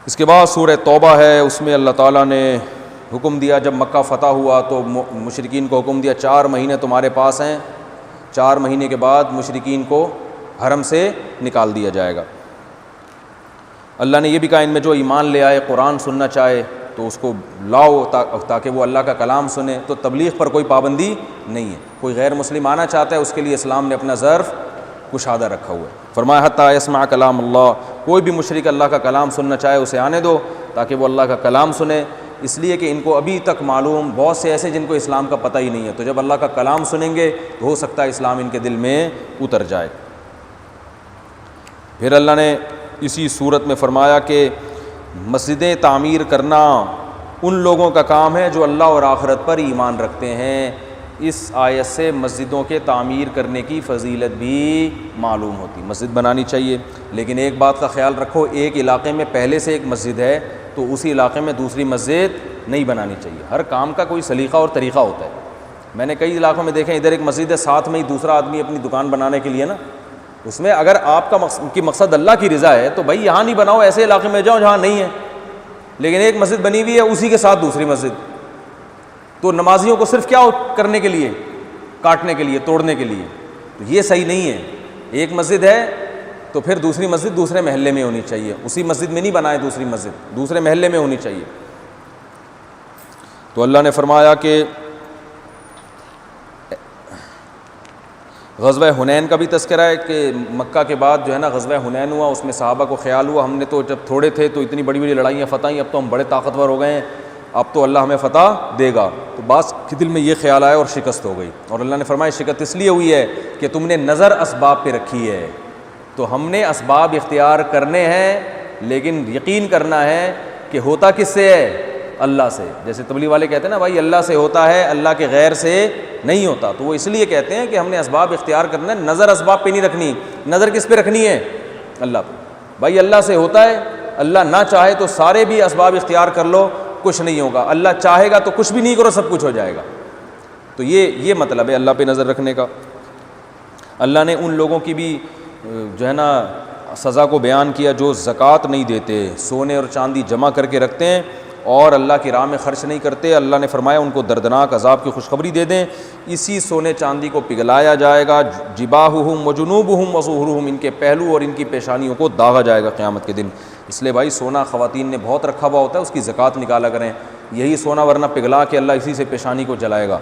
اس کے بعد سورہ توبہ ہے، اس میں اللہ تعالیٰ نے حکم دیا، جب مکہ فتح ہوا تو مشرکین کو حکم دیا 4 مہینے تمہارے پاس ہیں، 4 مہینے کے بعد مشرکین کو حرم سے نکال دیا جائے گا۔ اللہ نے یہ بھی کہا ان میں جو ایمان لے آئے، قرآن سننا چاہے تو اس کو لاؤ تاکہ وہ اللہ کا کلام سنے۔ تو تبلیغ پر کوئی پابندی نہیں ہے، کوئی غیر مسلم آنا چاہتا ہے اس کے لیے اسلام نے اپنا ظرف کشادہ رکھا ہوا ہے۔ فرمایا حتیٰ یسمع کلام اللہ، کوئی بھی مشرک اللہ کا کلام سننا چاہے اسے آنے دو تاکہ وہ اللہ کا کلام سنے، اس لیے کہ ان کو ابھی تک معلوم بہت سے ایسے جن کو اسلام کا پتہ ہی نہیں ہے، تو جب اللہ کا کلام سنیں گے تو ہو سکتا ہے اسلام ان کے دل میں اتر جائے۔ پھر اللہ نے اسی صورت میں فرمایا کہ مسجدیں تعمیر کرنا ان لوگوں کا کام ہے جو اللہ اور آخرت پر ایمان رکھتے ہیں۔ اس آیت سے مسجدوں کے تعمیر کرنے کی فضیلت بھی معلوم ہوتی، مسجد بنانی چاہیے، لیکن ایک بات کا خیال رکھو، ایک علاقے میں پہلے سے ایک مسجد ہے تو اسی علاقے میں دوسری مسجد نہیں بنانی چاہیے۔ ہر کام کا کوئی سلیقہ اور طریقہ ہوتا ہے۔ میں نے کئی علاقوں میں دیکھا ادھر ایک مسجد ہے، ساتھ میں ہی دوسرا آدمی اپنی دکان بنانے کے لیے نا، اس میں اگر آپ کا مقصد اللہ کی رضا ہے تو بھائی یہاں نہیں بناؤ، ایسے علاقے میں جاؤ جہاں نہیں ہے، لیکن ایک مسجد بنی ہوئی ہے اسی کے ساتھ دوسری مسجد، تو نمازیوں کو صرف کیا کرنے کے لیے، کاٹنے کے لیے، توڑنے کے لیے، تو یہ صحیح نہیں ہے۔ ایک مسجد ہے تو پھر دوسری مسجد دوسرے محلے میں ہونی چاہیے، اسی مسجد میں نہیں بنائے دوسری مسجد، دوسرے محلے میں ہونی چاہیے۔ تو اللہ نے فرمایا کہ غزوہ حنین کا بھی تذکرہ ہے کہ مکہ کے بعد جو ہے نا غزوہ حنین ہوا، اس میں صحابہ کو خیال ہوا ہم نے تو جب تھوڑے تھے تو اتنی بڑی بڑی لڑائیاں فتح، اب تو ہم بڑے طاقتور ہو گئے ہیں، اب تو اللہ ہمیں فتح دے گا، تو بعض کے دل میں یہ خیال آیا اور شکست ہو گئی، اور اللہ نے فرمایا شکست اس لیے ہوئی ہے کہ تم نے نظر اسباب پہ رکھی ہے۔ تو ہم نے اسباب اختیار کرنے ہیں، لیکن یقین کرنا ہے کہ ہوتا کس سے ہے، اللہ سے۔ جیسے تبلیغ والے کہتے ہیں نا بھائی اللہ سے ہوتا ہے، اللہ کے غیر سے نہیں ہوتا، تو وہ اس لیے کہتے ہیں کہ ہم نے اسباب اختیار کرنا ہے، نظر اسباب پہ نہیں رکھنی۔ نظر کس پہ رکھنی ہے، اللہ پہ۔ بھائی اللہ سے ہوتا ہے، اللہ نہ چاہے تو سارے بھی اسباب اختیار کر لو، کچھ نہیں ہوگا، اللہ چاہے گا تو کچھ بھی نہیں کرو سب کچھ ہو جائے گا۔ تو یہ مطلب ہے اللہ پہ نظر رکھنے کا۔ اللہ نے ان لوگوں کی بھی جو ہے نا سزا کو بیان کیا جو زکوٰۃ نہیں دیتے، سونے اور چاندی جمع کر کے رکھتے ہیں اور اللہ کی راہ میں خرچ نہیں کرتے۔ اللہ نے فرمایا ان کو دردناک عذاب کی خوشخبری دے دیں، اسی سونے چاندی کو پگھلایا جائے گا، جباہہم وجنوبہم وظہورہم، ان کے پہلو اور ان کی پیشانیوں کو داغا جائے گا قیامت کے دن۔ اس لیے بھائی سونا خواتین نے بہت رکھا ہوا ہوتا ہے، اس کی زکوٰۃ نکالا کریں، یہی سونا ورنہ پگھلا کے اللہ اسی سے پیشانی کو جلائے گا۔